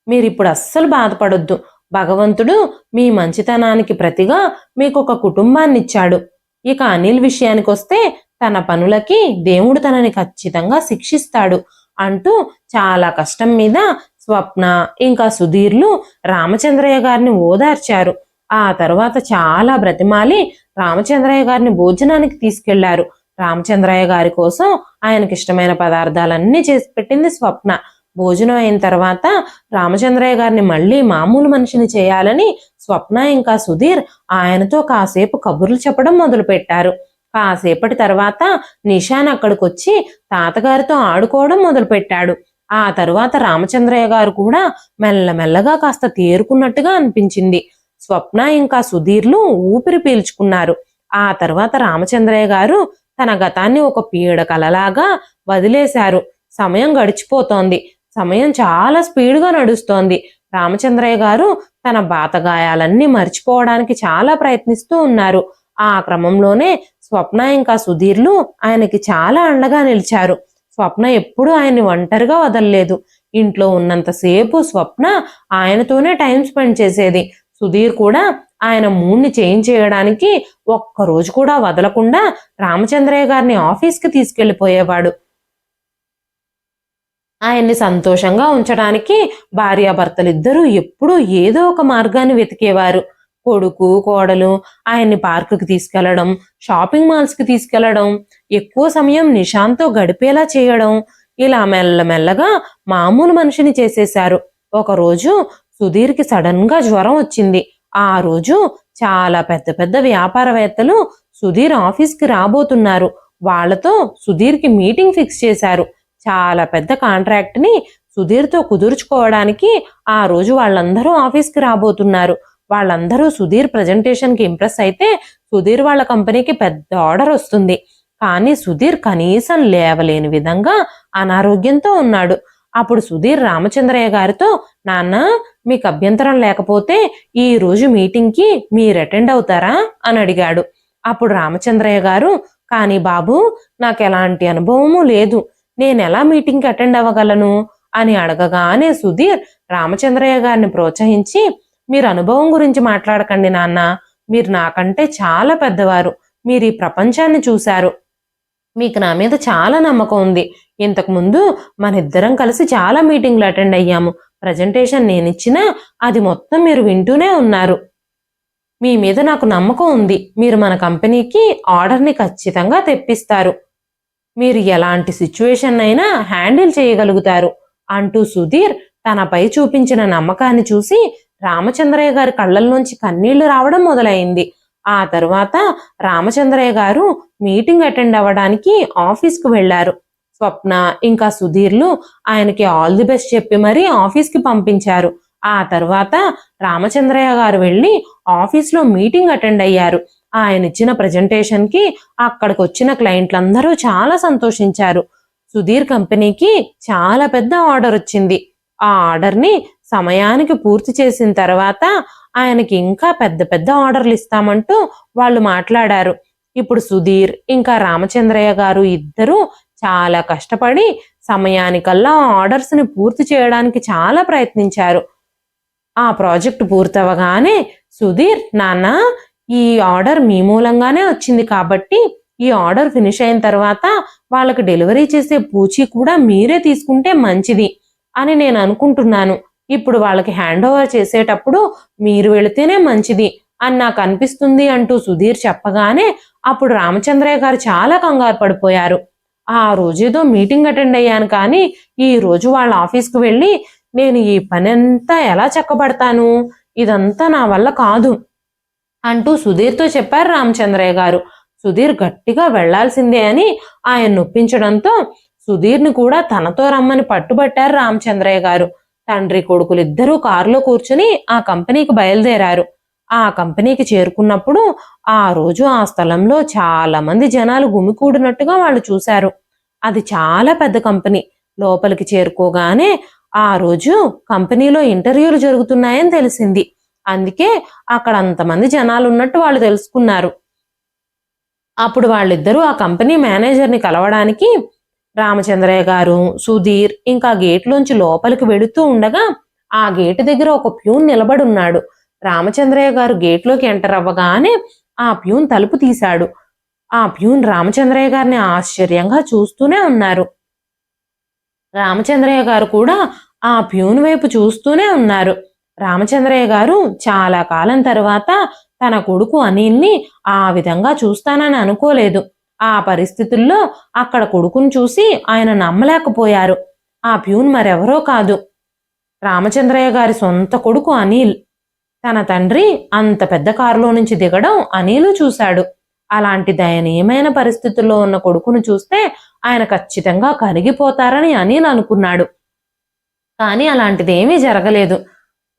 Speaker 1: మీరిప్పుడు అస్సలు బాధపడొద్దు. భగవంతుడు మీ మంచితనానికి ప్రతిగా మీకు ఒక కుటుంబాన్ని ఇచ్చాడు. ఇక అనిల్ విషయానికి వస్తే తన పనులకి దేవుడు తనని ఖచ్చితంగా శిక్షిస్తాడు అంటూ చాలా కష్టం మీద స్వప్న ఇంకా సుధీర్లు రామచంద్రయ్య గారిని ఓదార్చారు. ఆ తర్వాత చాలా బ్రతిమాలి రామచంద్రయ్య గారిని భోజనానికి తీసుకెళ్లారు. రామచంద్రయ్య గారి కోసం ఆయనకి ఇష్టమైన పదార్థాలన్నీ చేసి పెట్టింది స్వప్న. భోజనం అయిన తర్వాత రామచంద్రయ్య గారిని మళ్ళీ మామూలు మనిషిని చేయాలని స్వప్న ఇంకా సుధీర్ ఆయనతో కాసేపు కబుర్లు చెప్పడం మొదలుపెట్టారు. కాసేపటి తర్వాత నిషాన్ అక్కడికి వచ్చి తాతగారితో ఆడుకోవడం మొదలుపెట్టాడు. ఆ తరువాత రామచంద్రయ్య గారు కూడా మెల్లమెల్లగా కాస్త తేరుకున్నట్టుగా అనిపించింది. స్వప్న ఇంకా సుధీర్లు ఊపిరి పీల్చుకున్నారు. ఆ తర్వాత రామచంద్రయ్య గారు తన గతాన్ని ఒక పీడ కలలాగా వదిలేశారు. సమయం గడిచిపోతోంది. సమయం చాలా స్పీడ్గా నడుస్తోంది. రామచంద్రయ్య గారు తన బాతగాయాలన్నీ మర్చిపోవడానికి చాలా ప్రయత్నిస్తూ ఉన్నారు. ఆ క్రమంలోనే స్వప్న ఇంకా సుధీర్లు ఆయనకి చాలా అండగా నిలిచారు. స్వప్న ఎప్పుడూ ఆయన్ని ఒంటరిగా వదలలేదు. ఇంట్లో ఉన్నంతసేపు స్వప్న ఆయనతోనే టైం స్పెండ్ చేసేది. సుధీర్ కూడా ఆయన మూడ్ని చేంజ్ చేయడానికి ఒక్కరోజు కూడా వదలకుండా రామచంద్రయ్య గారిని ఆఫీస్కి తీసుకెళ్లిపోయేవాడు. ఆయన్ని సంతోషంగా ఉంచడానికి భార్యాభర్తలిద్దరూ ఎప్పుడూ ఏదో ఒక మార్గాన్ని వెతికేవారు. కొడుకు కోడలు ఆయన్ని పార్కుకి తీసుకెళ్లడం, షాపింగ్ మాల్స్కి తీసుకెళ్లడం, ఎక్కువ సమయం నిషాంతో గడిపేలా చేయడం, ఇలా మెల్లమెల్లగా మామూలు మనిషిని చేసేశారు. ఒకరోజు సుధీర్కి సడన్ గా జ్వరం వచ్చింది. ఆ రోజు చాలా పెద్ద పెద్ద వ్యాపారవేత్తలు సుధీర్ ఆఫీస్కి రాబోతున్నారు. వాళ్ళతో సుధీర్కి మీటింగ్ ఫిక్స్ చేశారు. చాలా పెద్ద కాంట్రాక్ట్ని సుధీర్తో కుదుర్చుకోవడానికి ఆ రోజు వాళ్ళందరూ ఆఫీస్కి రాబోతున్నారు. వాళ్ళందరూ సుధీర్ ప్రజెంటేషన్కి ఇంప్రెస్ అయితే సుధీర్ వాళ్ళ కంపెనీకి పెద్ద ఆర్డర్ వస్తుంది. కానీ సుధీర్ కనీసం లేవలేని విధంగా అనారోగ్యంతో ఉన్నాడు. అప్పుడు సుధీర్ రామచంద్రయ్య గారితో, నాన్న మీకు అభ్యంతరం లేకపోతే ఈ రోజు మీటింగ్కి మీరు అటెండ్ అవుతారా అని అడిగాడు. అప్పుడు రామచంద్రయ్య గారు, కానీ బాబు నాకు ఎలాంటి అనుభవము లేదు, నేను ఎలా మీటింగ్కి అటెండ్ అవ్వగలను అని అడగగానే సుధీర్ రామచంద్రయ్య గారిని ప్రోత్సహించి, మీరు అనుభవం గురించి మాట్లాడకండి నాన్న, మీరు నాకంటే చాలా పెద్దవారు, మీరు ఈ ప్రపంచాన్ని చూశారు, మీకు నా మీద చాలా నమ్మకం ఉంది, ఇంతకుముందు మన ఇద్దరం కలిసి చాలా మీటింగ్లు అటెండ్ అయ్యాము, ప్రజెంటేషన్ నేనిచ్చినా అది మొత్తం మీరు వింటూనే ఉన్నారు, మీ మీద నాకు నమ్మకం ఉంది, మీరు మన కంపెనీకి ఆర్డర్ని ఖచ్చితంగా తెప్పిస్తారు, మీరు ఎలాంటి సిచ్యువేషన్ అయినా హ్యాండిల్ చేయగలుగుతారు అంటూ సుధీర్ తనపై చూపించిన నమ్మకాన్ని చూసి రామచంద్రయ్య గారి కళ్ళల్లోంచి కన్నీళ్లు రావడం మొదలైంది. ఆ తరువాత రామచంద్రయ్య గారు మీటింగ్ అటెండ్ అవ్వడానికి ఆఫీస్కు వెళ్లారు. స్వప్న ఇంకా సుధీర్లు ఆయనకి ఆల్ ది బెస్ట్ చెప్పి మరీ ఆఫీస్కి పంపించారు. ఆ తర్వాత రామచంద్రయ్య గారు వెళ్ళి ఆఫీస్లో మీటింగ్ అటెండ్ అయ్యారు. ఆయన ఇచ్చిన ప్రజెంటేషన్కి అక్కడికి వచ్చిన క్లయింట్లందరూ చాలా సంతోషించారు. సుధీర్ కంపెనీకి చాలా పెద్ద ఆర్డర్ వచ్చింది. ఆ ఆర్డర్ని సమయానికి పూర్తి చేసిన తర్వాత ఆయనకి ఇంకా పెద్ద పెద్ద ఆర్డర్లు ఇస్తామంటూ వాళ్ళు మాట్లాడారు. ఇప్పుడు సుధీర్ ఇంకా రామచంద్రయ్య గారు ఇద్దరూ చాలా కష్టపడి సమయానికల్లా ఆర్డర్స్ని పూర్తి చేయడానికి చాలా ప్రయత్నించారు. ఆ ప్రాజెక్ట్ పూర్తవగానే సుధీర్, నాన్న ఈ ఆర్డర్ మీ మూలంగానే వచ్చింది కాబట్టి ఈ ఆర్డర్ ఫినిష్ అయిన తర్వాత వాళ్ళకి డెలివరీ చేసే పూచీ కూడా మీరే తీసుకుంటే మంచిది అని నేను అనుకుంటున్నాను, ఇప్పుడు వాళ్ళకి హ్యాండ్ ఓవర్ చేసేటప్పుడు మీరు వెళితేనే మంచిది అని నాకు అనిపిస్తుంది అంటూ సుధీర్ చెప్పగానే అప్పుడు రామచంద్రయ్య గారు చాలా కంగారు పడిపోయారు. ఆ రోజేదో మీటింగ్ అటెండ్ అయ్యాను, కానీ ఈ రోజు వాళ్ళ ఆఫీస్కి వెళ్ళి నేను ఈ పని అంతా ఎలా చక్కబడతాను, ఇదంతా నా వల్ల కాదు అంటూ సుధీర్తో చెప్పారు రామచంద్రయ్య గారు. సుధీర్ గట్టిగా వెళ్లాల్సిందే అని ఆయన నొప్పించడంతో సుధీర్ని కూడా తనతో రమ్మని పట్టుబట్టారు రామచంద్రయ్య గారు. తండ్రి కొడుకులిద్దరూ కారులో కూర్చుని ఆ కంపెనీకి బయలుదేరారు. ఆ కంపెనీకి చేరుకున్నప్పుడు ఆ రోజు ఆ స్థలంలో చాలా మంది జనాలు గుమికూడినట్టుగా వాళ్ళు చూశారు. అది చాలా పెద్ద కంపెనీ. లోపలికి చేరుకోగానే ఆ రోజు కంపెనీలో ఇంటర్వ్యూలు జరుగుతున్నాయని తెలిసింది. అందుకే అక్కడ అంతమంది జనాలు ఉన్నట్టు వాళ్ళు తెలుసుకున్నారు. అప్పుడు వాళ్ళిద్దరూ ఆ కంపెనీ మేనేజర్ని కలవడానికి రామచంద్రయ్య గారు, సుధీర్ ఇంకా గేట్లోంచి లోపలికి వెళుతూ ఉండగా ఆ గేటు దగ్గర ఒక ప్యూన్ నిలబడి ఉన్నాడు. రామచంద్రయ్య గారు గేట్లోకి ఎంటర్ అవ్వగానే ఆ ప్యూన్ తలుపు తీశాడు. ఆ ప్యూన్ రామచంద్రయ్య గారిని ఆశ్చర్యంగా చూస్తూనే ఉన్నారు. రామచంద్రయ్య గారు కూడా ఆ ప్యూన్ వైపు చూస్తూనే ఉన్నారు. రామచంద్రయ్య గారు చాలా కాలం తర్వాత తన కొడుకు అనిల్ని ఆ విధంగా చూస్తానని అనుకోలేదు. ఆ పరిస్థితుల్లో అక్కడ కొడుకుని చూసి ఆయన నమ్మలేకపోయారు. ఆ ప్యూన్ మరెవరో కాదు, రామచంద్రయ్య గారి సొంత కొడుకు అనిల్. తన తండ్రి అంత పెద్ద కారులో నుంచి దిగడం అనిల్ చూశాడు. అలాంటి దయనీయమైన పరిస్థితుల్లో ఉన్న కొడుకును చూస్తే ఆయన ఖచ్చితంగా కరిగిపోతారని అనిల్ అనుకున్నాడు. కానీ అలాంటిదేమీ జరగలేదు.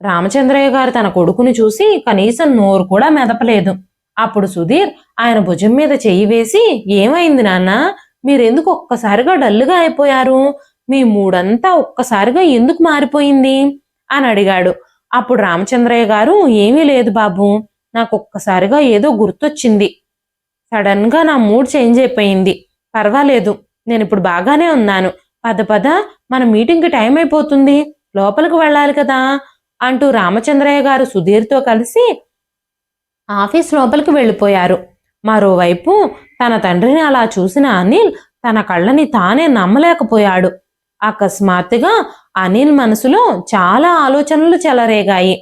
Speaker 1: రామచంద్రయ్య గారు తన కొడుకుని చూసి కనీసం నోరు కూడా మెదపలేదు. అప్పుడు సుధీర్ ఆయన భుజం మీద చెయ్యి వేసి, ఏమైంది నాన్న, మీరెందుకు ఒక్కసారిగా డల్లుగా అయిపోయారు, మీ మూడంతా ఒక్కసారిగా ఎందుకు మారిపోయింది అని అడిగాడు. అప్పుడు రామచంద్రయ్య గారు, ఏమీ లేదు బాబు, నాకు ఒక్కసారిగా ఏదో గుర్తొచ్చింది, సడన్ గా నా మూడ్ చేంజ్ అయిపోయింది, పర్వాలేదు, నేను ఇప్పుడు బాగానే ఉన్నాను, పద పద మన మీటింగ్కి టైం అయిపోతుంది, లోపలికి వెళ్ళాలి కదా అంటూ రామచంద్రయ్య గారు సుధీర్తో కలిసి ఆఫీస్ లోపలికి వెళ్ళిపోయారు. మరోవైపు తన తండ్రిని అలా చూసిన అనిల్ తన కళ్ళని తానే నమ్మలేకపోయాడు. అకస్మాత్తుగా అనిల్ మనసులో చాలా ఆలోచనలు చెలరేగాయి.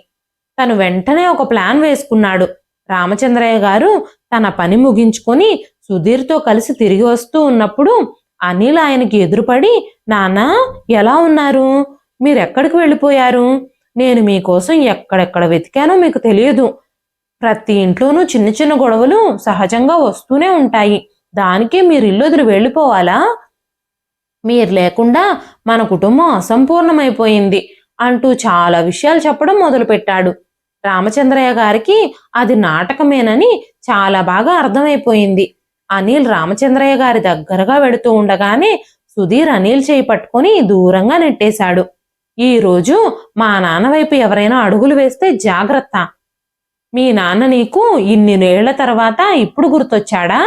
Speaker 1: తను వెంటనే ఒక ప్లాన్ వేసుకున్నాడు. రామచంద్రయ్య గారు తన పని ముగించుకొని సుధీర్తో కలిసి తిరిగి వస్తూ ఉన్నప్పుడు అనిల్ ఆయనకి ఎదురుపడి, నాన్నా ఎలా ఉన్నారు, మీరెక్కడికి వెళ్ళిపోయారు, నేను మీకోసం ఎక్కడెక్కడ వెతికానో మీకు తెలియదు, ప్రతి ఇంట్లోనూ చిన్న చిన్న గొడవలు సహజంగా వస్తూనే ఉంటాయి, దానికే మీరు ఇల్లు వదిలి వెళ్ళిపోవాలా? మీరు లేకుండా మన కుటుంబం అసంపూర్ణమైపోయింది అంటూ చాలా విషయాలు చెప్పడం మొదలుపెట్టాడు. రామచంద్రయ్య గారికి అది నాటకమేనని చాలా బాగా అర్థమైపోయింది. అనిల్ రామచంద్రయ్య గారి దగ్గరగా వెడుతూ ఉండగానే సుధీర్ అనిల్ చేయి పట్టుకొని దూరంగా నెట్టేశాడు. ఈ రోజు మా నాన్న వైపు ఎవరైనా అడుగులు వేస్తే జాగ్రత్త. మీ నాన్న నీకు ఇన్ని ఏళ్ల తర్వాత ఇప్పుడు గుర్తొచ్చాడా?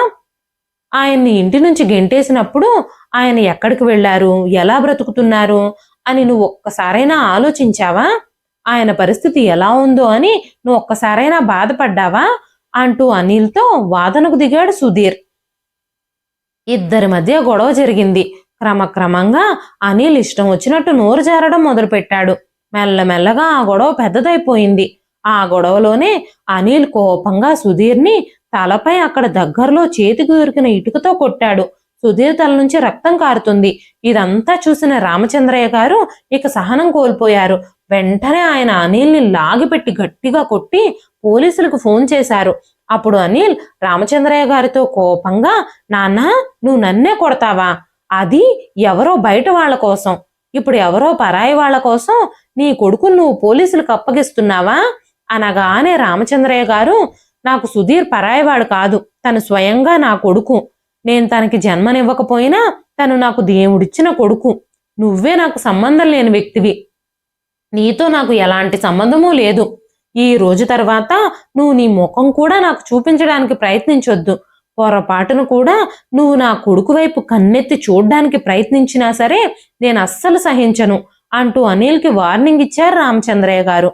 Speaker 1: ఆయన్ని ఇంటి నుంచి గెంటేసినప్పుడు ఆయన ఎక్కడికి వెళ్లారు, ఎలా బ్రతుకుతున్నారు అని నువ్వు ఒక్కసారైనా ఆలోచించావా? ఆయన పరిస్థితి ఎలా ఉందో అని నువ్వు ఒక్కసారైనా బాధపడ్డావా అంటూ అనిల్తో వాదనకు దిగాడు సుధీర్. ఇద్దరి మధ్య గొడవ జరిగింది. క్రమక్రమంగా అనిల్ ఇష్టం వచ్చినట్టు నోరు జారడం మొదలుపెట్టాడు. మెల్లమెల్లగా ఆ గొడవ పెద్దదైపోయింది. ఆ గొడవలోనే అనిల్ కోపంగా సుధీర్ని తలపై అక్కడ దగ్గరలో చేతికి దొరికిన ఇటుకతో కొట్టాడు. సుధీర్ తల నుంచి రక్తం కారుతుంది. ఇదంతా చూసిన రామచంద్రయ్య గారు ఇక సహనం కోల్పోయారు. వెంటనే ఆయన అనిల్ని లాగిపెట్టి గట్టిగా కొట్టి పోలీసులకు ఫోన్ చేశారు. అప్పుడు అనిల్ రామచంద్రయ్య గారితో కోపంగా, నాన్న నువ్వు నన్నే కొడతావా? అది ఎవరో బయట వాళ్ళ కోసం, ఇప్పుడు ఎవరో పరాయి వాళ్ళ కోసం నీ కొడుకును నువ్వు పోలీసులకు అప్పగిస్తున్నావా అనగానే రామచంద్రయ్య గారు, నాకు సుధీర్ పరాయివాడు కాదు, తను స్వయంగా నా కొడుకు. నేను తనకి జన్మనివ్వకపోయినా తను నాకు దేవుడిచ్చిన కొడుకు. నువ్వే నాకు సంబంధం లేని వ్యక్తివి. నీతో నాకు ఎలాంటి సంబంధమూ లేదు. ఈ రోజు తర్వాత నువ్వు నీ ముఖం కూడా నాకు చూపించడానికి ప్రయత్నించొద్దు. పొరపాటును కూడా నువ్వు నా కొడుకు వైపు కన్నెత్తి చూడ్డానికి ప్రయత్నించినా సరే నేను అస్సలు సహించను అంటూ అనిల్కి వార్నింగ్ ఇచ్చారు రామచంద్రయ్య గారు.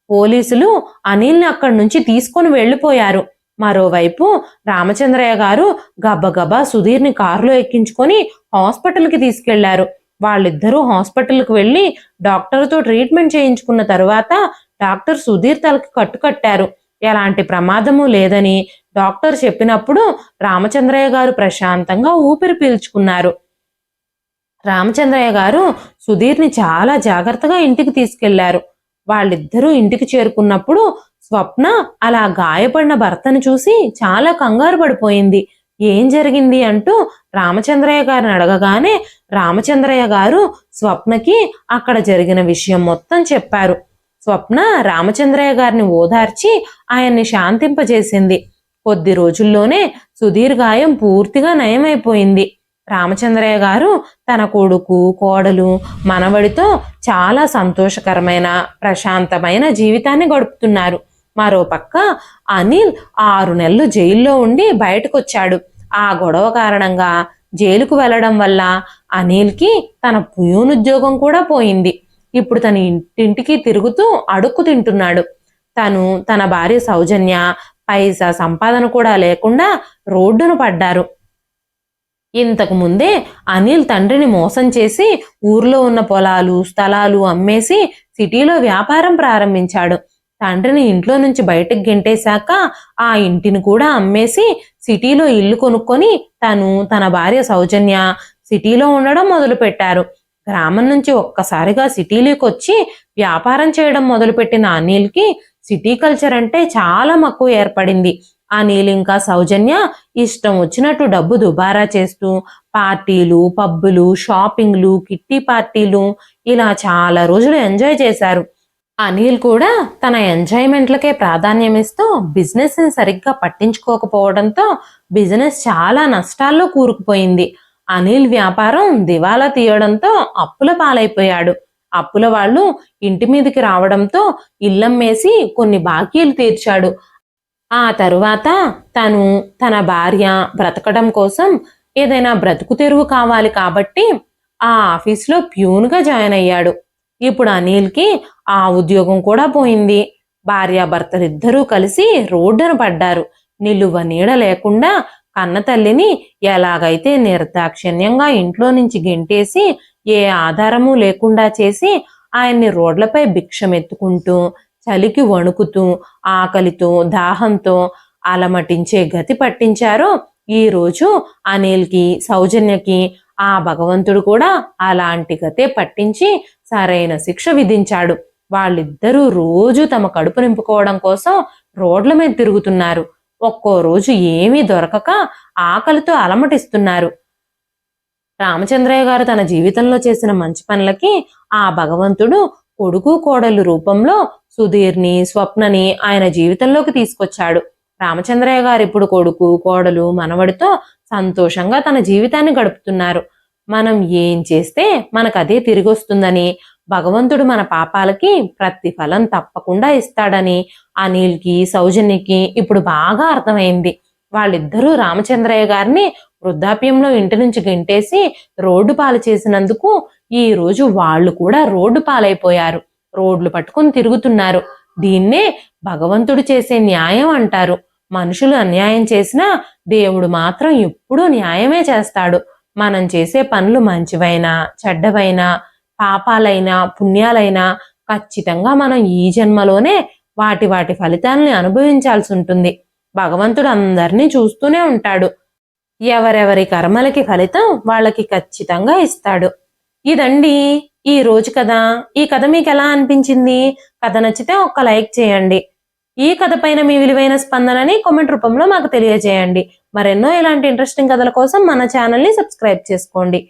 Speaker 1: పోలీసులు అనిల్ని అక్కడి నుంచి తీసుకొని వెళ్లిపోయారు. మరోవైపు రామచంద్రయ్య గారు గబగబా సుధీర్ని కారులో ఎక్కించుకొని హాస్పిటల్కి తీసుకెళ్లారు. వాళ్ళిద్దరూ హాస్పిటల్కి వెళ్లి డాక్టర్తో ట్రీట్మెంట్ చేయించుకున్న తరువాత డాక్టర్ సుధీర్ తలకి కట్టుకట్టారు. ఎలాంటి ప్రమాదము లేదని డాక్టర్ చెప్పినప్పుడు రామచంద్రయ్య గారు ప్రశాంతంగా ఊపిరి పీల్చుకున్నారు. రామచంద్రయ్య గారు సుధీర్ని చాలా జాగ్రత్తగా ఇంటికి తీసుకెళ్లారు. వాళ్ళిద్దరూ ఇంటికి చేరుకున్నప్పుడు స్వప్న అలా గాయపడిన భర్తను చూసి చాలా కంగారు పడిపోయింది. ఏం జరిగింది అంటూ రామచంద్రయ్య గారిని అడగగానే రామచంద్రయ్య గారు స్వప్నకి అక్కడ జరిగిన విషయం మొత్తం చెప్పారు. స్వప్న రామచంద్రయ్య గారిని ఓదార్చి ఆయన్ని శాంతింపజేసింది. కొద్ది రోజుల్లోనే సుధీర్ గాయం పూర్తిగా నయమైపోయింది. రామచంద్రయ్య గారు తన కొడుకు, కోడలు, మనవడితో చాలా సంతోషకరమైన ప్రశాంతమైన జీవితాన్ని గడుపుతున్నారు. మరోపక్క అనిల్ 6 నెలలు జైల్లో ఉండి బయటకొచ్చాడు. ఆ గొడవ కారణంగా జైలుకు వెళ్లడం వల్ల అనిల్కి తన ప్యూనుద్యోగం కూడా పోయింది. ఇప్పుడు తన ఇంటింటికి తిరుగుతూ అడుక్కు తింటున్నాడు. తను, తన భార్య సౌజన్య పైసా సంపాదన కూడా లేకుండా రోడ్డున పడ్డారు. ఇంతకు ముందే అనిల్ తండ్రిని మోసం చేసి ఊర్లో ఉన్న పొలాలు, స్థలాలు అమ్మేసి సిటీలో వ్యాపారం ప్రారంభించాడు. తండ్రిని ఇంట్లో నుంచి బయటకు గెంటేశాక ఆ ఇంటిని కూడా అమ్మేసి సిటీలో ఇల్లు కొనుక్కొని తను, తన భార్య సౌజన్య సిటీలో ఉండడం మొదలుపెట్టారు. గ్రామం నుంచి ఒక్కసారిగా సిటీలోకి వచ్చి వ్యాపారం చేయడం మొదలుపెట్టిన అనిల్కి సిటీ కల్చర్ అంటే చాలా మక్కువ ఏర్పడింది. అనిల్ ఇంకా సౌజన్య ఇష్టం వచ్చినట్టు డబ్బు దుబారా చేస్తూ పార్టీలు, పబ్బులు, షాపింగ్లు, కిట్టి పార్టీలు ఇలా చాలా రోజులు ఎంజాయ్ చేశారు. అనిల్ కూడా తన ఎంజాయ్మెంట్లకే ప్రాధాన్యం ఇస్తూ బిజినెస్ ని సరిగ్గా పట్టించుకోకపోవడంతో బిజినెస్ చాలా నష్టాల్లో కూరుకుపోయింది. అనిల్ వ్యాపారం దివాలా తీయడంతో అప్పుల పాలైపోయాడు. అప్పుల వాళ్ళు ఇంటి మీదకి రావడంతో ఇల్లమ్మేసి కొన్ని బాకీలు తీర్చాడు. ఆ తరువాత తను, తన భార్య బ్రతకడం కోసం ఏదైనా బ్రతుకు తెరువు కావాలి కాబట్టి ఆ ఆఫీస్లో ప్యూన్గా జాయిన్ అయ్యాడు. ఇప్పుడు అనిల్కి ఆ ఉద్యోగం కూడా పోయింది. భార్యాభర్తలిద్దరూ కలిసి రోడ్డున పడ్డారు. నిలువ నీడ లేకుండా కన్న తల్లిని ఎలాగైతే నిర్దాక్షిణ్యంగా ఇంట్లో నుంచి గెంటేసి ఏ ఆధారము లేకుండా చేసి ఆయన్ని రోడ్లపై భిక్షమెత్తుకుంటూ చలికి వణుకుతూ ఆకలితో దాహంతో అలమటించే గతి పట్టించారో ఈ రోజు అనిల్కి, సౌజన్యకి ఆ భగవంతుడు కూడా అలాంటి గతే పట్టించి సరైన శిక్ష విధించాడు. వాళ్ళిద్దరూ రోజు తమ కడుపు నింపుకోవడం కోసం రోడ్ల మీద తిరుగుతున్నారు. ఒక్కో రోజు ఏమీ దొరకక ఆకలితో అలమటిస్తున్నారు. రామచంద్రయ్య గారు తన జీవితంలో చేసిన మంచి పనులకి ఆ భగవంతుడు కొడుకు కోడలు రూపంలో సుధీర్ని, స్వప్నని ఆయన జీవితంలోకి తీసుకొచ్చాడు. రామచంద్రయ్య గారు ఇప్పుడు కొడుకు కోడలు మనవడితో సంతోషంగా తన జీవితాన్ని గడుపుతున్నారు. మనం ఏం చేస్తే మనకు అదే తిరిగి వస్తుందని, భగవంతుడు మన పాపాలకి ప్రతిఫలం తప్పకుండా ఇస్తాడని అనిల్కి, సౌజన్యకి ఇప్పుడు బాగా అర్థమైంది. వాళ్ళిద్దరూ రామచంద్రయ్య గారిని వృద్ధాప్యంలో ఇంటి నుంచి గెంటేసి రోడ్డు పాలు చేసినందుకు ఈ రోజు వాళ్ళు కూడా రోడ్డు పాలైపోయారు. రోడ్లు పట్టుకుని తిరుగుతున్నారు. దీన్నే భగవంతుడు చేసే న్యాయం అంటారు. మనుషులు అన్యాయం చేసినా దేవుడు మాత్రం ఎప్పుడూ న్యాయమే చేస్తాడు. మనం చేసే పనులు మంచివైనా చెడ్డవైనా పాపాలైనా పుణ్యాలైనా ఖచ్చితంగా మనం ఈ జన్మలోనే వాటి ఫలితాలని అనుభవించాల్సి ఉంటుంది. భగవంతుడు అందరినీ చూస్తూనే ఉంటాడు. ఎవరెవరి కర్మలకి ఫలితం వాళ్ళకి ఖచ్చితంగా ఇస్తాడు. ఇదండి ఈ రోజు కథ. ఈ కథ మీకు ఎలా అనిపించింది? కథ నచ్చితే ఒక్క లైక్ చేయండి. ఈ కథ పైన మీ విలువైన స్పందనని కామెంట్ రూపంలో మాకు తెలియజేయండి. మరెన్నో ఇలాంటి ఇంట్రెస్టింగ్ కథల కోసం మన ఛానల్ని సబ్స్క్రైబ్ చేసుకోండి.